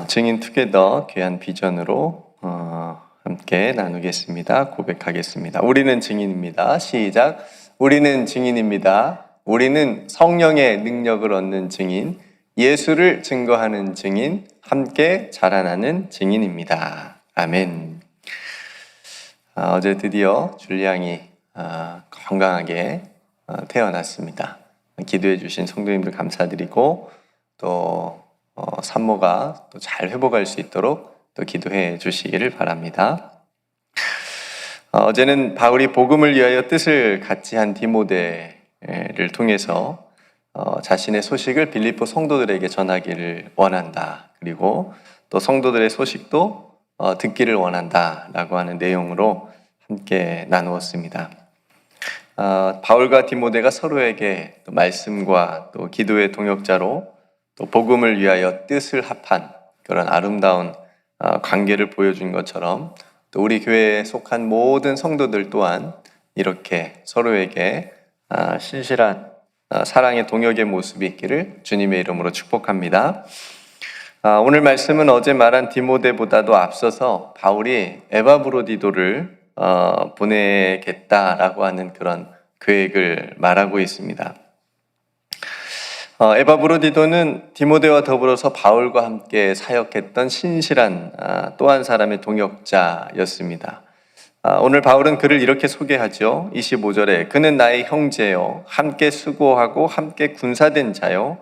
증인 투게더 귀한 비전으로 함께 나누겠습니다. 고백하겠습니다. 우리는 증인입니다. 시작. 우리는 증인입니다. 우리는 성령의 능력을 얻는 증인, 예수를 증거하는 증인, 함께 자라나는 증인입니다. 아멘. 어제 드디어 줄리앙이 건강하게 태어났습니다. 기도해 주신 성도님들 감사드리고 또 산모가 또 잘 회복할 수 있도록 또 기도해 주시기를 바랍니다. 어제는 바울이 복음을 위하여 뜻을 같이 한 디모데를 통해서 자신의 소식을 빌립보 성도들에게 전하기를 원한다. 그리고 또 성도들의 소식도 듣기를 원한다 라고 하는 내용으로 함께 나누었습니다. 바울과 디모데가 서로에게 또 말씀과 또 기도의 동역자로 또 복음을 위하여 뜻을 합한 그런 아름다운 관계를 보여준 것처럼 또 우리 교회에 속한 모든 성도들 또한 이렇게 서로에게 신실한 사랑의 동역의 모습이 있기를 주님의 이름으로 축복합니다. 오늘 말씀은 어제 말한 디모데보다도 앞서서 바울이 에바브로디도를 보내겠다라고 하는 그런 계획을 말하고 있습니다. 에바브로디도는 디모데와 더불어서 바울과 함께 사역했던 신실한 또 한 사람의 동역자였습니다. 오늘 바울은 그를 이렇게 소개하죠. 25절에 그는 나의 형제요 함께 수고하고 함께 군사된 자요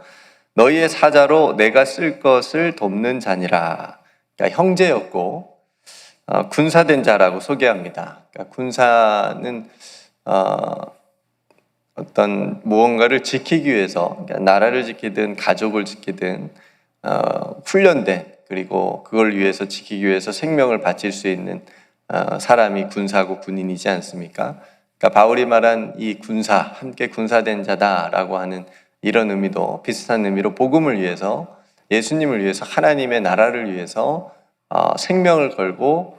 너희의 사자로 내가 쓸 것을 돕는 자니라. 그러니까 형제였고 군사된 자라고 소개합니다. 그러니까 군사는 어떤 무언가를 지키기 위해서 나라를 지키든 가족을 지키든 훈련된 그리고 그걸 위해서 지키기 위해서 생명을 바칠 수 있는 사람이 군사고 군인이지 않습니까? 그러니까 바울이 말한 이 군사, 함께 군사된 자다라고 하는 이런 의미도 비슷한 의미로 복음을 위해서 예수님을 위해서 하나님의 나라를 위해서 생명을 걸고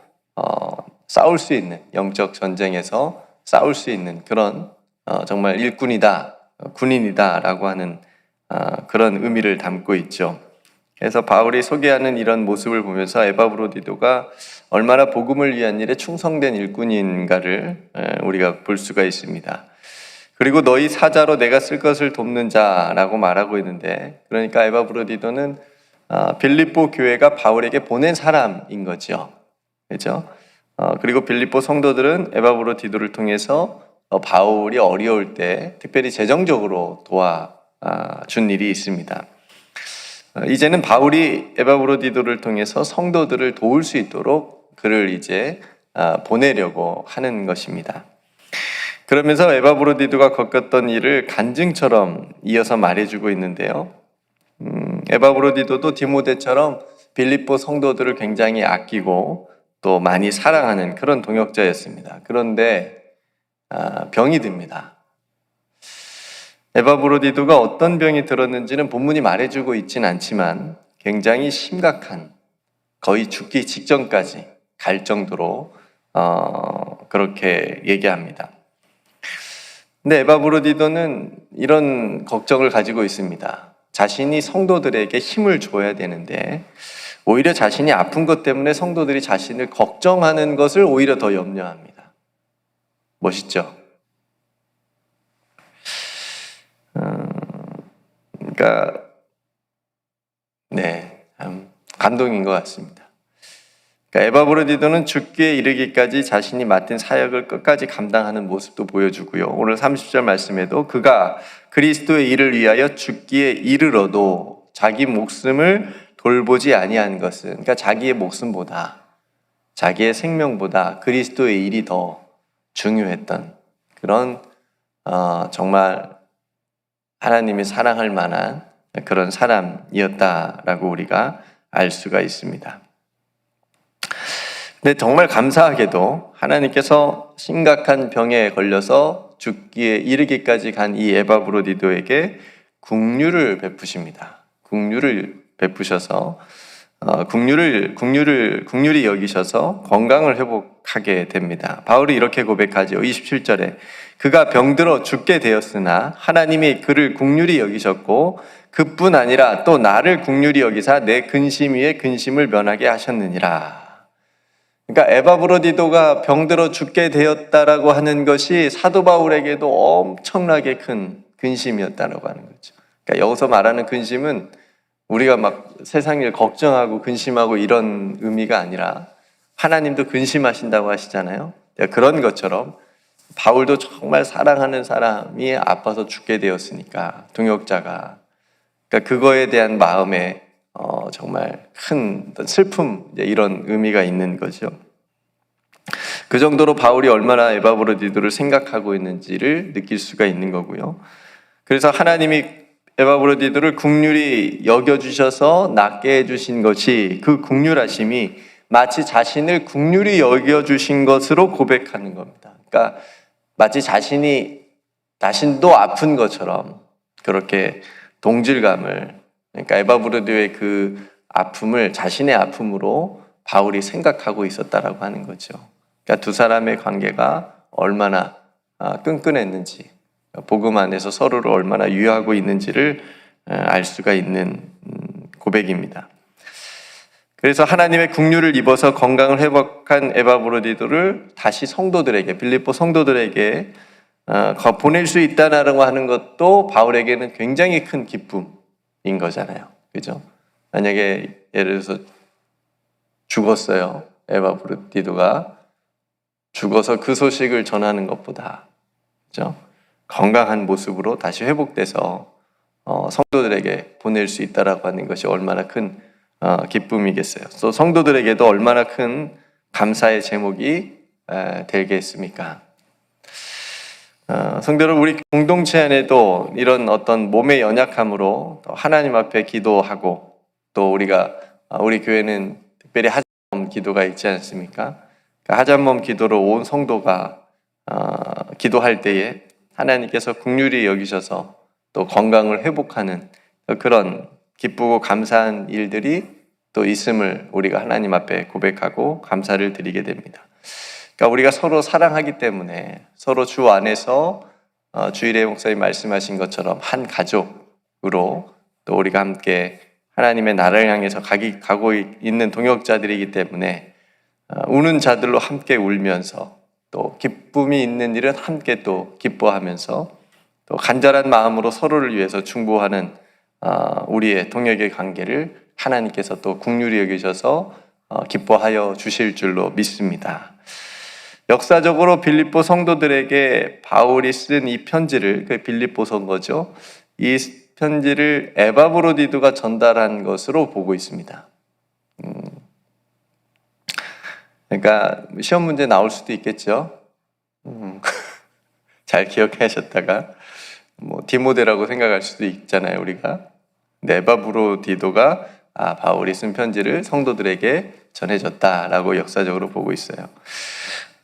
싸울 수 있는 영적 전쟁에서 싸울 수 있는 그런 정말 일꾼이다, 군인이다 라고 하는 그런 의미를 담고 있죠. 그래서 바울이 소개하는 이런 모습을 보면서 에바브로디도가 얼마나 복음을 위한 일에 충성된 일꾼인가를 우리가 볼 수가 있습니다. 그리고 너희 사자로 내가 쓸 것을 돕는 자라고 말하고 있는데, 그러니까 에바브로디도는 빌립보 교회가 바울에게 보낸 사람인 거죠. 그렇죠? 그리고 빌립보 성도들은 에바브로디도를 통해서 바울이 어려울 때 특별히 재정적으로 도와준 일이 있습니다. 이제는 바울이 에바브로디도를 통해서 성도들을 도울 수 있도록 그를 이제 보내려고 하는 것입니다. 그러면서 에바브로디도가 겪었던 일을 간증처럼 이어서 말해주고 있는데요. 에바브로디도도 디모데처럼 빌립보 성도들을 굉장히 아끼고 또 많이 사랑하는 그런 동역자였습니다. 그런데 병이 듭니다. 에바브로디도가 어떤 병이 들었는지는 본문이 말해주고 있진 않지만 굉장히 심각한, 거의 죽기 직전까지 갈 정도로 그렇게 얘기합니다. 근데 에바브로디도는 이런 걱정을 가지고 있습니다. 자신이 성도들에게 힘을 줘야 되는데 오히려 자신이 아픈 것 때문에 성도들이 자신을 걱정하는 것을 오히려 더 염려합니다. 멋있죠? 그러니까 감동인 것 같습니다. 그러니까 에바브로디도는 죽기에 이르기까지 자신이 맡은 사역을 끝까지 감당하는 모습도 보여주고요. 오늘 30절 말씀에도 그가 그리스도의 일을 위하여 죽기에 이르러도 자기 목숨을 돌보지 아니한 것은, 그러니까 자기의 목숨보다 자기의 생명보다 그리스도의 일이 더 중요했던 그런 정말 하나님이 사랑할 만한 그런 사람이었다라고 우리가 알 수가 있습니다. 근데 정말 감사하게도 하나님께서 심각한 병에 걸려서 죽기에 이르기까지 간 이 에바브로디도에게 긍휼을 베푸십니다. 긍휼을 베푸셔서 국률이 여기셔서 건강을 회복하게 됩니다. 바울이 이렇게 고백하죠. 27절에 그가 병들어 죽게 되었으나 하나님이 그를 국률이 여기셨고 그뿐 아니라 또 나를 국률이 여기사 내 근심 위에 근심을 면하게 하셨느니라. 그러니까 에바브로디도가 병들어 죽게 되었다라고 하는 것이 사도 바울에게도 엄청나게 큰 근심이었다라고 하는 거죠. 그러니까 여기서 말하는 근심은 우리가 막 세상 일 걱정하고 근심하고 이런 의미가 아니라 하나님도 근심하신다고 하시잖아요. 그런 것처럼 바울도 정말 사랑하는 사람이 아파서 죽게 되었으니까 동역자가 그러니까 그거에 대한 마음에 정말 큰 슬픔 이런 의미가 있는 거죠. 그 정도로 바울이 얼마나 에바브로디도를 생각하고 있는지를 느낄 수가 있는 거고요. 그래서 하나님이 에바브로디도를 국률이 여겨주셔서 낫게 해주신 것이 그 국률하심이 마치 자신을 국률이 여겨주신 것으로 고백하는 겁니다. 그러니까 마치 자신도 아픈 것처럼 그렇게 동질감을 그러니까 에바브로디도의 그 아픔을 자신의 아픔으로 바울이 생각하고 있었다라고 하는 거죠. 그러니까 두 사람의 관계가 얼마나 끈끈했는지 복음 안에서 서로를 얼마나 유하고 있는지를 알 수가 있는 고백입니다. 그래서 하나님의 국류를 입어서 건강을 회복한 에바브로디도를 다시 성도들에게 빌립보 성도들에게 보낼 수 있다라고 하는 것도 바울에게는 굉장히 큰 기쁨인 거잖아요. 그죠? 만약에 예를 들어서 죽었어요. 에바브로디도가 죽어서 그 소식을 전하는 것보다 그죠? 건강한 모습으로 다시 회복돼서 성도들에게 보낼 수 있다라고 하는 것이 얼마나 큰 기쁨이겠어요. 또 성도들에게도 얼마나 큰 감사의 제목이 되겠습니까? 성도 여러분, 우리 공동체 안에도 이런 어떤 몸의 연약함으로 하나님 앞에 기도하고 또 우리 교회는 특별히 하잔몸 기도가 있지 않습니까? 그 하잔몸 기도로 온 성도가 기도할 때에 하나님께서 긍휼히 여기셔서 또 건강을 회복하는 그런 기쁘고 감사한 일들이 또 있음을 우리가 하나님 앞에 고백하고 감사를 드리게 됩니다. 그러니까 우리가 서로 사랑하기 때문에 서로 주 안에서 주일에 목사님 말씀하신 것처럼 한 가족으로 또 우리가 함께 하나님의 나라를 향해서 가고 있는 동역자들이기 때문에 우는 자들로 함께 울면서 또 기쁨이 있는 일은 함께 또 기뻐하면서 또 간절한 마음으로 서로를 위해서 중보하는 우리의 동역의 관계를 하나님께서 또 긍휼히 여기셔서 기뻐하여 주실 줄로 믿습니다. 역사적으로 빌립보 성도들에게 바울이 쓴 이 편지를 그 빌립보서인 거죠. 이 편지를 에바브로디도가 전달한 것으로 보고 있습니다. 그러니까 시험 문제 나올 수도 있겠죠. 잘 기억하셨다가 디모데라고 생각할 수도 있잖아요, 우리가. 에바브로디도가 바울이 쓴 편지를 성도들에게 전해졌다라고 역사적으로 보고 있어요.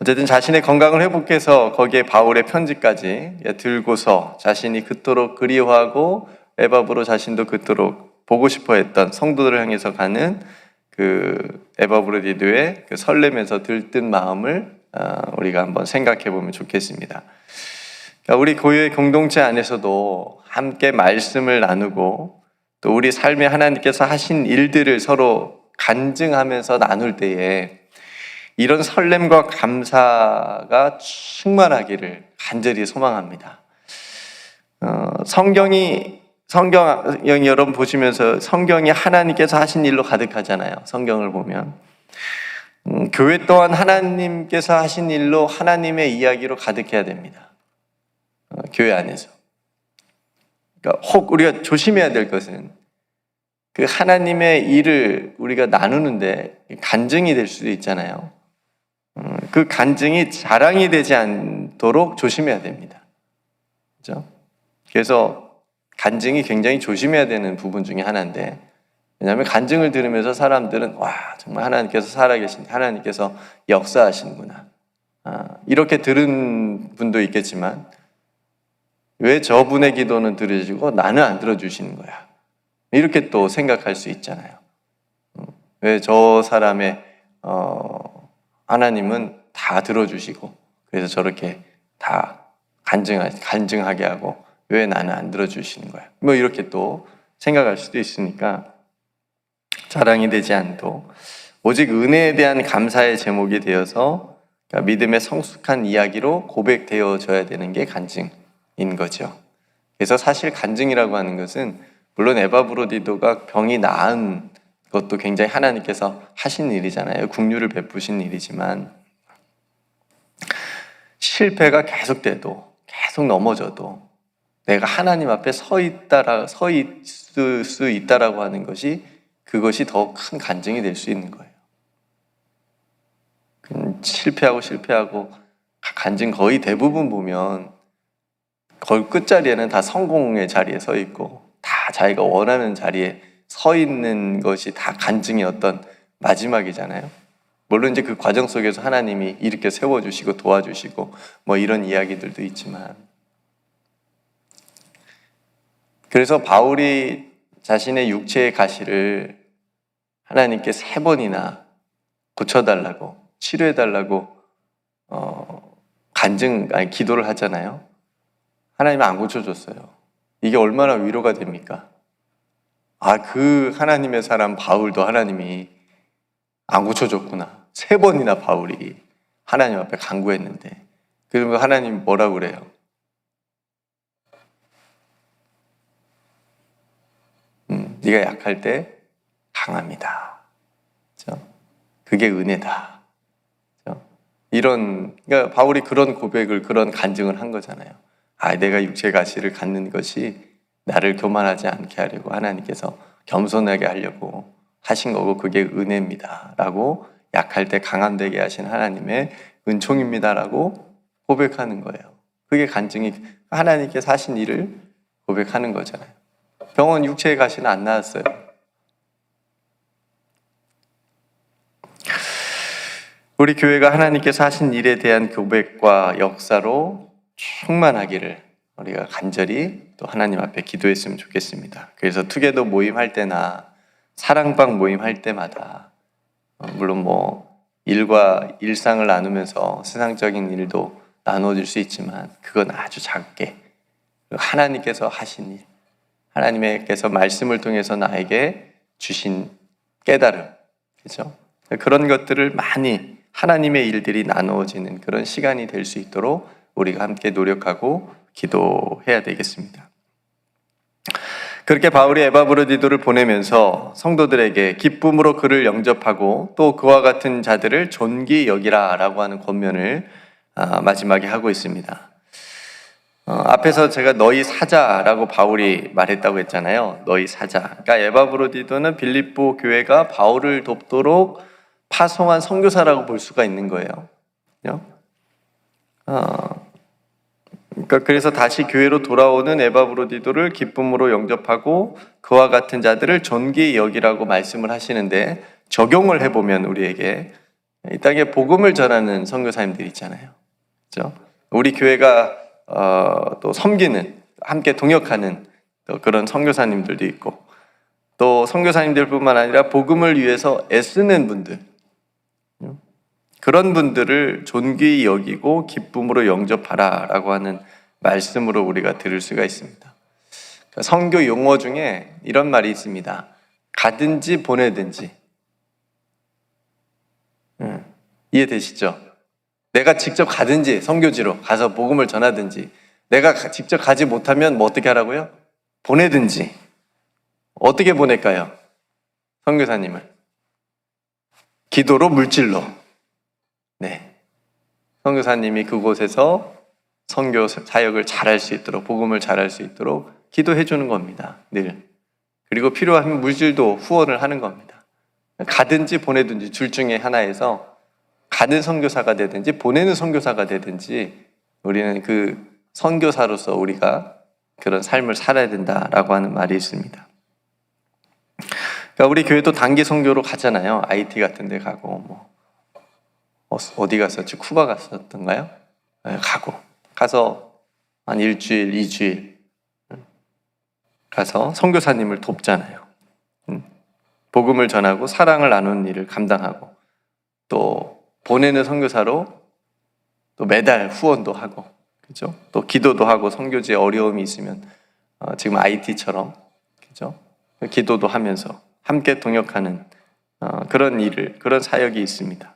어쨌든 자신의 건강을 회복해서 거기에 바울의 편지까지 들고서 자신이 그토록 그리워하고 에바브로 자신도 그토록 보고 싶어 했던 성도들을 향해서 가는 그 에바브로디도의 그 설레면서 들뜬 마음을 우리가 한번 생각해 보면 좋겠습니다. 우리 교회 공동체 안에서도 함께 말씀을 나누고 또 우리 삶에 하나님께서 하신 일들을 서로 간증하면서 나눌 때에 이런 설렘과 감사가 충만하기를 간절히 소망합니다. 성경이 여러분 보시면서 성경이 하나님께서 하신 일로 가득하잖아요. 성경을 보면 교회 또한 하나님께서 하신 일로 하나님의 이야기로 가득해야 됩니다. 교회 안에서. 그러니까 혹 우리가 조심해야 될 것은 그 하나님의 일을 우리가 나누는데 간증이 될 수도 있잖아요. 그 간증이 자랑이 되지 않도록 조심해야 됩니다. 그렇죠? 그래서 간증이 굉장히 조심해야 되는 부분 중에 하나인데, 왜냐하면 간증을 들으면서 사람들은 와, 정말 하나님께서 살아계신, 하나님께서 역사하시는구나, 이렇게 들은 분도 있겠지만 왜 저분의 기도는 들으시고 나는 안 들어주시는 거야, 이렇게 또 생각할 수 있잖아요. 왜 저 사람의 하나님은 다 들어주시고 그래서 저렇게 다 간증하게 하고 왜 나는 안 들어주시는 거야? 뭐 이렇게 또 생각할 수도 있으니까 자랑이 되지 않도 오직 은혜에 대한 감사의 제목이 되어서 그러니까 믿음의 성숙한 이야기로 고백되어져야 되는 게 간증인 거죠. 그래서 사실 간증이라고 하는 것은 물론 에바브로디도가 병이 나은 것도 굉장히 하나님께서 하신 일이잖아요. 국류를 베푸신 일이지만 실패가 계속돼도 계속 넘어져도 내가 하나님 앞에 서 있을 수 있다라고 하는 것이 그것이 더 큰 간증이 될 수 있는 거예요. 실패하고 간증 거의 대부분 보면 거의 끝자리에는 다 성공의 자리에 서 있고 다 자기가 원하는 자리에 서 있는 것이 다 간증의 어떤 마지막이잖아요. 물론 이제 그 과정 속에서 하나님이 이렇게 세워주시고 도와주시고 뭐 이런 이야기들도 있지만 그래서 바울이 자신의 육체의 가시를 하나님께 3번이나 고쳐달라고 치료해달라고 기도를 하잖아요. 하나님이 안 고쳐줬어요. 이게 얼마나 위로가 됩니까? 그 하나님의 사람 바울도 하나님이 안 고쳐줬구나. 3번이나 바울이 하나님 앞에 간구했는데 그러면 하나님 뭐라고 그래요? 네가 약할 때 강합니다. 그렇죠? 그게 은혜다. 그렇죠? 그러니까 바울이 그런 고백을 그런 간증을 한 거잖아요. 내가 육체 가시를 갖는 것이 나를 교만하지 않게 하려고 하나님께서 겸손하게 하려고 하신 거고 그게 은혜입니다 라고 약할 때 강함 되게 하신 하나님의 은총입니다 라고 고백하는 거예요. 그게 간증이 하나님께서 하신 일을 고백하는 거잖아요. 병원 육체의 가시는 안 나았어요. 우리 교회가 하나님께서 하신 일에 대한 고백과 역사로 충만하기를 우리가 간절히 또 하나님 앞에 기도했으면 좋겠습니다. 그래서 투게더 모임할 때나 사랑방 모임할 때마다 물론 뭐 일상을 나누면서 세상적인 일도 나누어질 수 있지만 그건 아주 작게 하나님께서 하신 일, 하나님께서 말씀을 통해서 나에게 주신 깨달음, 그렇죠? 그런 것들을 많이 하나님의 일들이 나누어지는 그런 시간이 될 수 있도록 우리가 함께 노력하고 기도해야 되겠습니다. 그렇게 바울이 에바브로디도를 보내면서 성도들에게 기쁨으로 그를 영접하고 또 그와 같은 자들을 존귀 여기라 라고 하는 권면을 마지막에 하고 있습니다. 앞에서 제가 너희 사자라고 바울이 말했다고 했잖아요. 너희 사자. 그러니까 에바브로디도는 빌립보 교회가 바울을 돕도록 파송한 선교사라고 볼 수가 있는 거예요. 그러니까 그래서 다시 교회로 돌아오는 에바브로디도를 기쁨으로 영접하고 그와 같은 자들을 존귀히 여기라고 말씀을 하시는데 적용을 해보면 우리에게 이 땅에 복음을 전하는 선교사님들이 있잖아요. 그렇죠? 우리 교회가 또 섬기는 함께 동역하는 또 그런 선교사님들도 있고 또 선교사님들뿐만 아니라 복음을 위해서 애쓰는 분들 그런 분들을 존귀히 여기고 기쁨으로 영접하라 라고 하는 말씀으로 우리가 들을 수가 있습니다. 선교 용어 중에 이런 말이 있습니다. 가든지 보내든지. 이해되시죠? 내가 직접 가든지 선교지로 가서 복음을 전하든지 내가 직접 가지 못하면 뭐 어떻게 하라고요? 보내든지. 어떻게 보낼까요? 선교사님을 기도로 물질로. 네, 선교사님이 그곳에서 선교 사역을 잘할 수 있도록 복음을 잘할 수 있도록 기도해 주는 겁니다. 늘. 그리고 필요하면 물질도 후원을 하는 겁니다. 가든지 보내든지 둘 중에 하나에서 가는 선교사가 되든지 보내는 선교사가 되든지 우리는 그 선교사로서 우리가 그런 삶을 살아야 된다라고 하는 말이 있습니다. 그러니까 우리 교회도 단기 선교로 가잖아요. IT 같은 데 가고 어디 갔었지? 쿠바 갔었던가요? 네, 가서 한 일주일, 2주일 가서 선교사님을 돕잖아요. 복음을 전하고 사랑을 나누는 일을 감당하고 또 보내는 선교사로 또 매달 후원도 하고 그죠? 또 기도도 하고 선교지에 어려움이 있으면 지금 IT처럼 그죠? 기도도 하면서 함께 동역하는 그런 일을 그런 사역이 있습니다.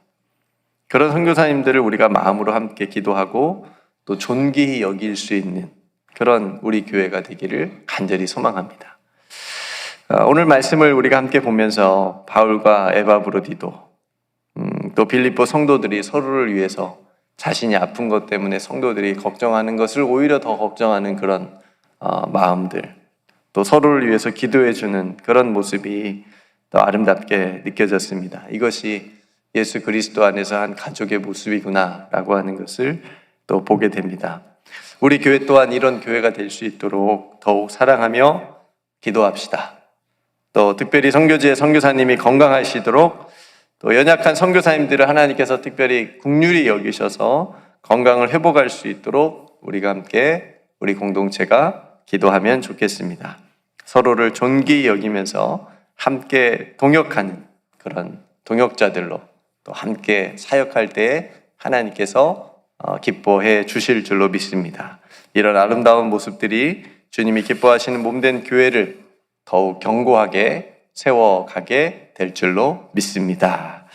그런 선교사님들을 우리가 마음으로 함께 기도하고 또 존귀히 여길 수 있는 그런 우리 교회가 되기를 간절히 소망합니다. 오늘 말씀을 우리가 함께 보면서 바울과 에바브로디도 또 빌립보 성도들이 서로를 위해서 자신이 아픈 것 때문에 성도들이 걱정하는 것을 오히려 더 걱정하는 그런 마음들 또 서로를 위해서 기도해 주는 그런 모습이 더 아름답게 느껴졌습니다. 이것이 예수 그리스도 안에서 한 가족의 모습이구나라고 하는 것을 또 보게 됩니다. 우리 교회 또한 이런 교회가 될 수 있도록 더욱 사랑하며 기도합시다. 또 특별히 선교지의 선교사님이 건강하시도록 또 연약한 선교사님들을 하나님께서 특별히 긍휼히 여기셔서 건강을 회복할 수 있도록 우리가 함께 우리 공동체가 기도하면 좋겠습니다. 서로를 존귀히 여기면서 함께 동역하는 그런 동역자들로 또 함께 사역할 때에 하나님께서 기뻐해 주실 줄로 믿습니다. 이런 아름다운 모습들이 주님이 기뻐하시는 몸된 교회를 더욱 견고하게 세워가게 될 줄로 믿습니다.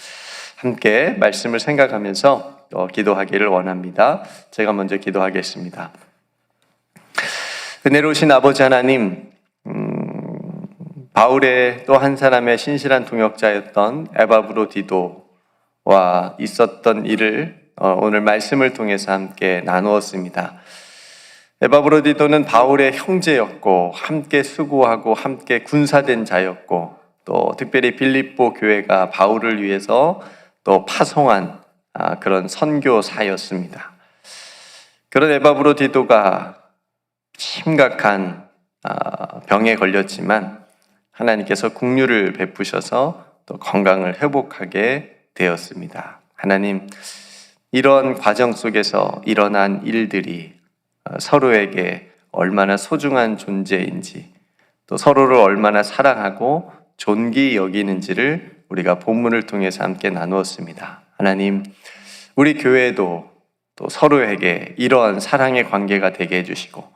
함께 말씀을 생각하면서 기도하기를 원합니다. 제가 먼저 기도하겠습니다. 은혜로우신 아버지 하나님, 바울의 또 한 사람의 신실한 동역자였던 에바브로디도와 있었던 일을 오늘 말씀을 통해서 함께 나누었습니다. 에바브로디도는 바울의 형제였고 함께 수고하고 함께 군사된 자였고 또 특별히 빌립보 교회가 바울을 위해서 또 파송한 그런 선교사였습니다. 그런 에바브로디도가 심각한 병에 걸렸지만 하나님께서 긍휼을 베푸셔서 또 건강을 회복하게 되었습니다. 하나님, 이런 과정 속에서 일어난 일들이 서로에게 얼마나 소중한 존재인지 또 서로를 얼마나 사랑하고 존귀히 여기는지를 우리가 본문을 통해서 함께 나누었습니다. 하나님, 우리 교회도 또 서로에게 이러한 사랑의 관계가 되게 해주시고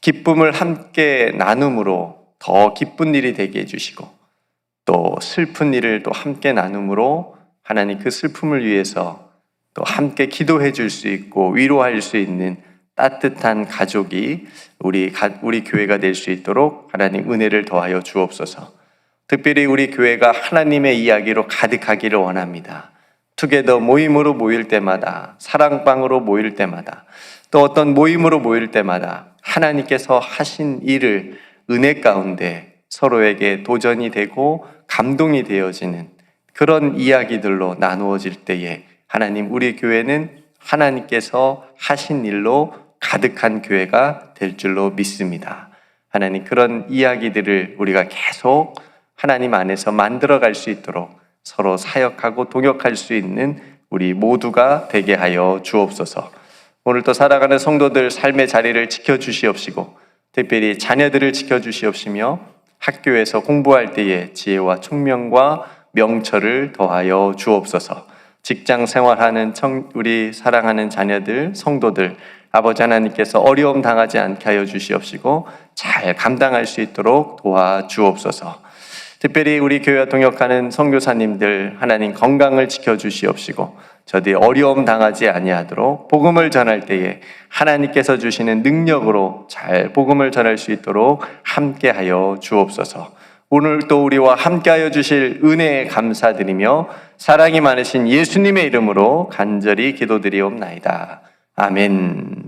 기쁨을 함께 나눔으로 더 기쁜 일이 되게 해주시고 또 슬픈 일을 또 함께 나눔으로 하나님 그 슬픔을 위해서 또 함께 기도해 줄 수 있고 위로할 수 있는 따뜻한 가족이 우리 교회가 될 수 있도록 하나님 은혜를 더하여 주옵소서. 특별히 우리 교회가 하나님의 이야기로 가득하기를 원합니다. 투게더 모임으로 모일 때마다 사랑방으로 모일 때마다 또 어떤 모임으로 모일 때마다 하나님께서 하신 일을 은혜 가운데 서로에게 도전이 되고 감동이 되어지는 그런 이야기들로 나누어질 때에 하나님 우리 교회는 하나님께서 하신 일로 가득한 교회가 될 줄로 믿습니다. 하나님 그런 이야기들을 우리가 계속 하나님 안에서 만들어갈 수 있도록 서로 사역하고 동역할 수 있는 우리 모두가 되게 하여 주옵소서. 오늘 또 살아가는 성도들 삶의 자리를 지켜주시옵시고 특별히 자녀들을 지켜주시옵시며 학교에서 공부할 때에 지혜와 총명과 명철을 더하여 주옵소서. 직장 생활하는 우리 사랑하는 자녀들, 성도들 아버지 하나님께서 어려움 당하지 않게 하여 주시옵시고 잘 감당할 수 있도록 도와주옵소서. 특별히 우리 교회와 동역하는 선교사님들 하나님 건강을 지켜주시옵시고 저들이 어려움 당하지 아니하도록 복음을 전할 때에 하나님께서 주시는 능력으로 잘 복음을 전할 수 있도록 함께하여 주옵소서. 오늘 또 우리와 함께하여 주실 은혜에 감사드리며 사랑이 많으신 예수님의 이름으로 간절히 기도드리옵나이다. 아멘.